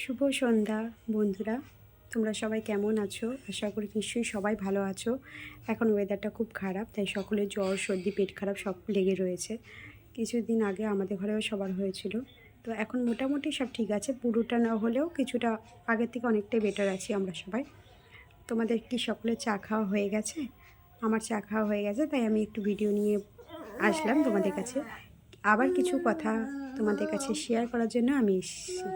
শুভ সন্ধ্যা বন্ধুরা, তোমরা সবাই কেমন আছো? আশা করি নিশ্চয়ই সবাই ভালো আছো। এখন ওয়েদারটা খুব খারাপ, তাই সকলের জ্বর সর্দি পেট খারাপ সব লেগে রয়েছে। কিছুদিন আগে আমাদের ঘরেও সবার হয়েছিল, তো এখন মোটামুটি সব ঠিক আছে, পুরোটা না হলেও কিছুটা আগের থেকে অনেকটাই বেটার আছি আমরা সবাই। তোমাদের কি সকলের চা খাওয়া হয়ে গেছে? আমার চা খাওয়া হয়ে গেছে, তাই আমি একটু ভিডিও নিয়ে আসলাম তোমাদের কাছে। আবার কিছু কথা তোমাদের কাছে শেয়ার করার জন্য আমি এসেছি।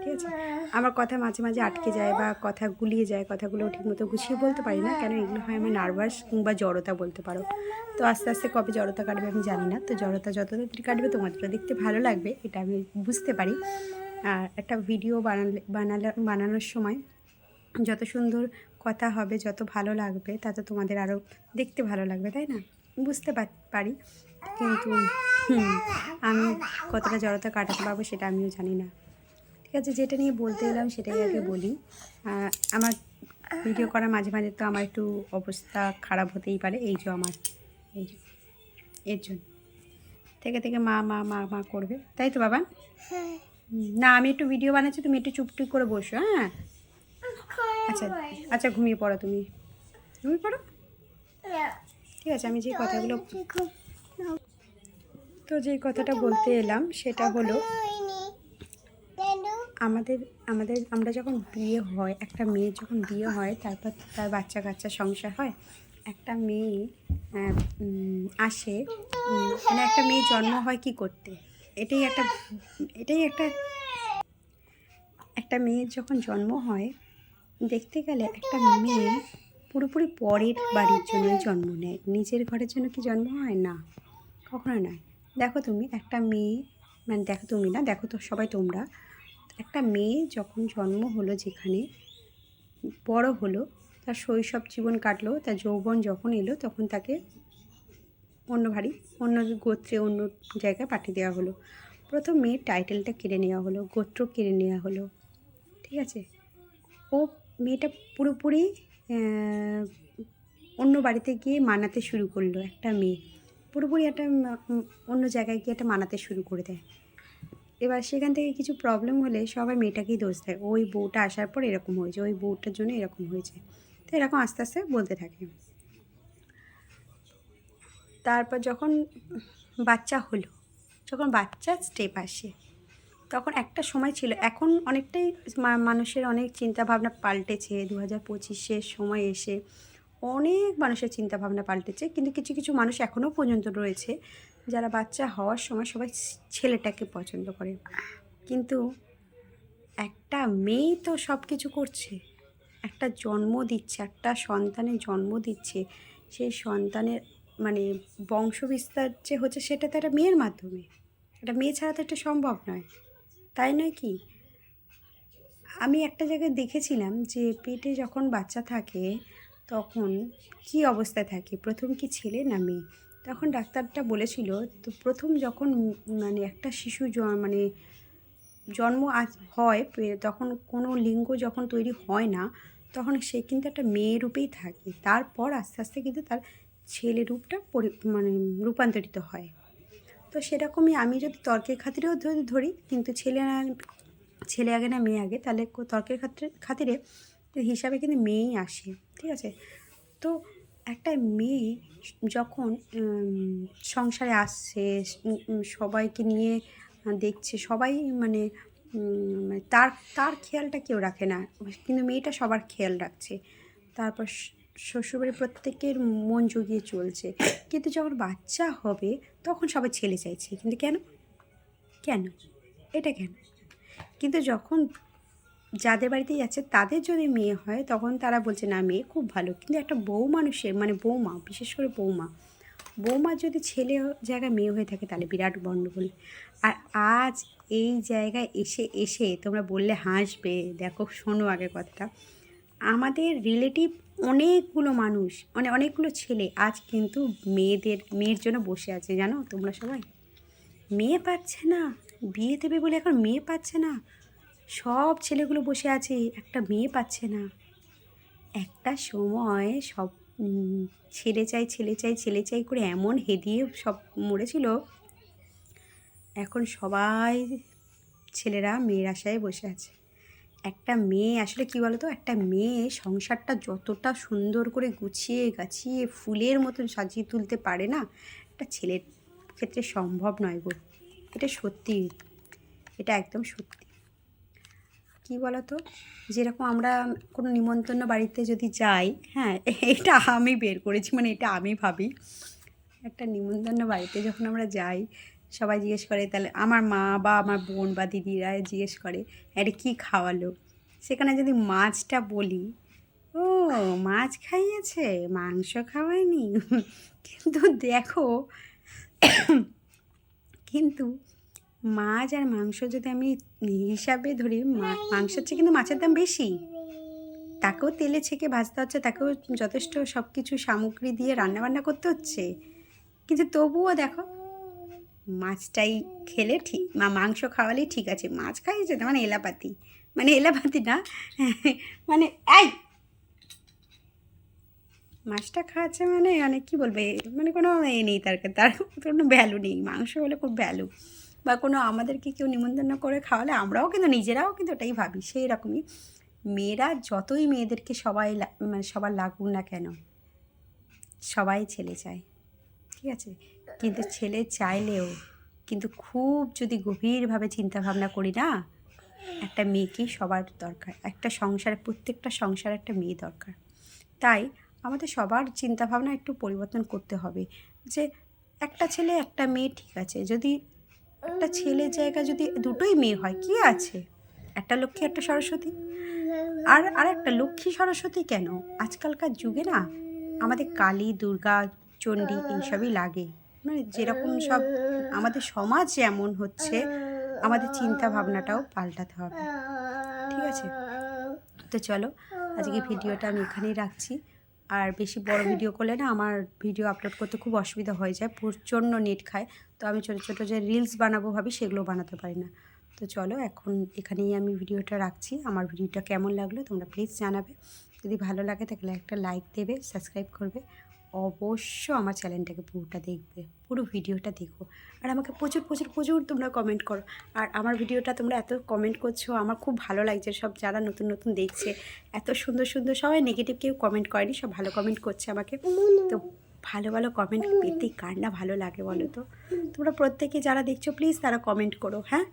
ঠিক আছে, আমার কথা মাঝে মাঝে আটকে যায় বা কথা গুলিয়ে যায়, কথাগুলো ঠিকমতো গুছিয়ে বলতে পারি না কেন, এগুলো হয় আমার নার্ভাস কিংবা জড়তা বলতে পারো। তো আস্তে আস্তে কবে জড়তা কাটবে আমি জানি না, তো জড়তা যত তাড়াতাড়ি কাটবে তোমাদেরও দেখতে ভালো লাগবে, এটা আমি বুঝতে পারি। আর একটা ভিডিও বানানোর সময় যত সুন্দর কথা হবে, যত ভালো লাগবে, তত তোমাদের আরও দেখতে ভালো লাগবে, তাই না? বুঝতে পারি, কিন্তু আমি কতটা জড়তা কাটাতে পারবো সেটা আমিও জানি না। ঠিক আছে, যেটা নিয়ে বলতে এলাম সেটাই আগে বলি। আমার ভিডিও করার মাঝে মাঝে তো আমার একটু অবস্থা খারাপ হতেই পারে, এই যে আমার এই যে এর জন্য থেকে থেকে মা মা মা মা করবে, তাই তো বাবা? না, আমি একটু ভিডিও বানাচ্ছি, তুমি একটু চুপটি করে বসো। হ্যাঁ, আচ্ছা আচ্ছা, ঘুমিয়ে পড়ো, তুমি ঘুমিয়ে পড়ো। ঠিক আছে, আমি যে কথাগুলো যেই কথাটা বলতে এলাম সেটা হলো, আমাদের আমাদের আমরা যখন বিয়ে হয়, একটা মেয়ের যখন বিয়ে হয়, তারপর তার বাচ্চা কাচ্চা সংসার হয়, একটা মেয়ে আসে, মানে একটা মেয়ে জন্ম হয় কি করতে, এটাই একটা এটাই একটা একটা মেয়ের যখন জন্ম হয়, দেখতে গেলে একটা মেয়ে পুরোপুরি পরের বাড়ির জন্যই জন্ম নেয়, নিজের ঘরের জন্য কি জন্ম হয় না, কখনো নয়। দেখো তুমি একটা মেয়ে, মানে দেখো তুমি না, দেখো তো সবাই তোমরা, একটা মেয়ে যখন জন্ম হলো, যেখানে বড় হলো, তার শৈশব জীবন কাটলো, তার যৌবন যখন এলো, তখন তাকে অন্য বাড়ি, অন্য গোত্রে, অন্য জায়গায় পাঠিয়ে দেওয়া হলো। প্রথম মেয়ের টাইটেলটা কেড়ে নেওয়া হলো, গোত্র কেড়ে নেওয়া হলো। ঠিক আছে, ও মেয়েটা পুরোপুরি অন্য বাড়িতে গিয়ে মানাতে শুরু করলো, একটা মেয়ে পুরোপুরি একটা অন্য জায়গায় গিয়ে একটা মানাতে শুরু করে দেয়। এবার সেখান থেকে কিছু প্রবলেম হলে সবাই মেয়েটাকেই দোষ দেয়, ওই বউটা আসার পর এরকম হয়েছে, ওই বউটার জন্য এরকম হয়েছে। তো এরকম আস্তে আস্তে বলতে থাকে। তারপর যখন বাচ্চা হলো, যখন বাচ্চার স্টেপ আসে, তখন একটা সময় ছিল, এখন অনেকটাই মানুষের অনেক চিন্তাভাবনা পাল্টেছে, 2025-এর সময় এসে অনেক মানুষের চিন্তাভাবনা পাল্টেছে, কিন্তু কিছু কিছু মানুষ এখনও পর্যন্ত রয়েছে যারা বাচ্চা হওয়ার সময় সবাই ছেলেটাকে পছন্দ করে, কিন্তু একটা মেয়েই তো সব কিছু করছে, একটা জন্ম দিচ্ছে, একটা সন্তানের জন্ম দিচ্ছে, সেই সন্তানের মানে বংশবিস্তার যে হচ্ছে সেটা তো একটা মেয়ের মাধ্যমে, একটা মেয়ে ছাড়া তো এটা সম্ভব নয়, তাই নয় কি? আমি একটা জায়গায় দেখেছিলাম যে পেটে যখন বাচ্চা থাকে তখন কি অবস্থায় থাকে, প্রথম কি ছেলে না মেয়ে, তখন ডাক্তারটা বলেছিল, তো প্রথম যখন মানে একটা শিশু মানে জন্ম হয়, তখন কোনো লিঙ্গ যখন তৈরি হয় না, তখন সে কিন্তু একটা মেয়ে রূপেই থাকে, তারপর আস্তে আস্তে কিন্তু তার ছেলে রূপটা মানে রূপান্তরিত হয়। তো সেরকমই আমি যদি তর্কের খাতিরেও ধরি, কিন্তু ছেলে আগে না মেয়ে আগে, তাহলে তর্কের খাতিরে হিসাবে কিন্তু মেয়েই আসে। ঠিক আছে, তো একটা মেয়ে যখন সংসারে আসছে, সবাইকে নিয়ে দেখছে, সবাই মানে তার তার খেয়ালটা কেউ রাখে না, কিন্তু মেয়েটা সবার খেয়াল রাখছে, তারপর শ্বশুরবাড়ির প্রত্যেকের মন জুগিয়ে চলছে, কিন্তু যখন বাচ্চা হবে তখন সবাই ছেলে চাইছে, কিন্তু কেন কেন এটা কেন? কিন্তু যখন যাদের বাড়িতে যাচ্ছে তাদের যদি মেয়ে হয়, তখন তারা বলছে না মেয়ে খুব ভালো, কিন্তু একটা বউ মানুষের মানে বৌমা, বিশেষ করে বৌমার যদি ছেলে জায়গায় মেয়ে হয়ে থাকে তাহলে বিরাট গণ্ডগোল। আর আজ এই জায়গায় এসে এসে তোমরা বললে হাসবে, দেখো শোনো আগে কথাটা, আমাদের রিলেটিভ অনেকগুলো মানুষ, মানে অনেকগুলো ছেলে আজ কিন্তু মেয়ের জন্য বসে আছে, জানো তোমরা সবাই, মেয়ে পাচ্ছে না, বিয়ে দেবে বলে এখন মেয়ে পাচ্ছে না, সব ছেলেগুলো বসে আছে, একটা মেয়ে পাচ্ছে না। একটা সময় সব ছেলে চাই ছেলে চাই ছেলে চাই করে এমন হেদিয়ে সব মরেছিল, এখন সবাই ছেলেরা মেয়ের আশায় বসে আছে, একটা মেয়ে আসলে কী বলো তো, একটা মেয়ে সংসারটা যতটা সুন্দর করে গুছিয়ে গাছিয়ে ফুলের মতন সাজিয়ে তুলতে পারে না, একটা ছেলের ক্ষেত্রে সম্ভব নয় গো। এটা সত্যি, এটা একদম সত্যি। কী বলো তো, যেরকম আমরা কোনো নিমন্ত্রণ বাড়িতে যদি যাই, হ্যাঁ এটা আমি বের করেছি, মানে এটা আমি ভাবি, একটা নিমন্ত্রণ বাড়িতে যখন আমরা যাই, সবাই জিজ্ঞেস করে, তাহলে আমার মা বা আমার বোন বা দিদিরা জিজ্ঞেস করে এটা কী খাওয়ালো, সেখানে যদি মাছটা বলি, ও মাছ খাইয়েছে, মাংস খাওয়ায়নি। কিন্তু দেখো, কিন্তু মাছ আর মাংস যদি আমি হিসাবে ধরি, মাংসের চেয়ে কিন্তু মাছের দাম বেশি। তাকেও তেলে ছেঁকে ভাজতে হচ্ছে, তাকেও যথেষ্ট সব কিছু সামগ্রী দিয়ে রান্নাবান্না করতে হচ্ছে, কিন্তু তবুও দেখো মাছটাই খেলে ঠিক, মাংস খাওয়ালেই ঠিক আছে, মাছ খাইয়েছে না মানে এলাপাতি, মানে এলাপাতি না, মানে এই মাছটা খাওয়াচ্ছে মানে অনেক কী বলবে, মানে কোনো এ নেই, তার কোনো ভ্যালু নেই। মাংস হলে খুব ভ্যালু, বা কোনো আমাদেরকে কেউ নিমন্ত্রণ করে খাওয়ালে আমরাও কিন্তু নিজেরাও কিন্তু ওটাই ভাবি। সেই রকমই মেয়েরা যতই মেয়েদেরকে সবাই মানে সবার লাগুক না কেন, সবাই ছেলে চায়, ঠিক আছে, কিন্তু ছেলে চাইলেও কিন্তু খুব যদি গভীরভাবে চিন্তা ভাবনা করি না, একটা মেয়েকেই সবার দরকার, একটা সংসার, প্রত্যেকটা সংসারে একটা মেয়ে দরকার। তাই আমাদের সবার চিন্তাভাবনা একটু পরিবর্তন করতে হবে, যে একটা ছেলে একটা মেয়ে ঠিক আছে, যদি একটা ছেলের জায়গায় যদি দুটোই মেয়ে হয় কী আছে, একটা লক্ষ্মী একটা সরস্বতী, আর একটা লক্ষ্মী সরস্বতী কেন, আজকালকার যুগে না আমাদের কালী দুর্গা চণ্ডী এইসবই লাগে, মানে যেরকম সব আমাদের সমাজ যেমন হচ্ছে, আমাদের চিন্তা ভাবনাটাও পাল্টাতে হবে, ঠিক আছে। তো চলো, আজকে ভিডিওটা আমি এখানেই রাখছি। আর বেশি বড় ভিডিও করলে না আমার ভিডিও আপলোড করতে খুব অসুবিধা হয়ে যায়, প্রচণ্ড নেট খায়, তো আমি ছোটো ছোটো যে রিলস বানাবো ভাবি সেগুলো বানাতে পারি না। তো চলো, এখন এখানেই আমি ভিডিওটা রাখছি। আমার ভিডিওটা কেমন লাগলো তোমরা প্লিজ জানাবে, যদি ভালো লাগে তাহলে একটা লাইক দেবে, সাবস্ক্রাইব করবে, অবশ্য আমার চ্যানেলটাকে পুরোটা দেখবে, পুরো ভিডিওটা দেখো, আর আমাকে প্রচুর প্রচুর প্রচুর তোমরা কমেন্ট করো। আর আমার ভিডিওটা তোমরা এত কমেন্ট করছো, আমার খুব ভালো লাগছে, সব যারা নতুন নতুন দেখছে এত সুন্দর সুন্দর, সবাই নেগেটিভ কেউ কমেন্ট করেনি, সব ভালো কমেন্ট করছে আমাকে। তো ভালো ভালো কমেন্ট পেতে কার না ভালো লাগে বলো তো, তোমরা প্রত্যেকে যারা দেখছো প্লিজ তারা কমেন্ট করো, হ্যাঁ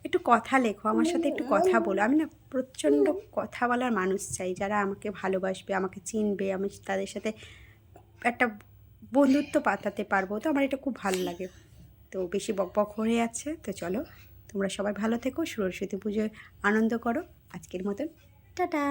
একটু কথা লেখো, আমার সাথে একটু কথা বলো। আমি না প্রচণ্ড কথা বলার মানুষ চাই, যারা আমাকে ভালোবাসবে, আমাকে চিনবে, আমি তাদের সাথে একটা বন্ধুত্ব পাতাতে পারবো, তো আমার এটা খুব ভালো লাগে। তো বেশি বকবক হয়ে যাচ্ছে, তো চলো তোমরা সবাই ভালো থেকো, সরস্বতী পুজোয় আনন্দ করো, আজকের মতন টাটা।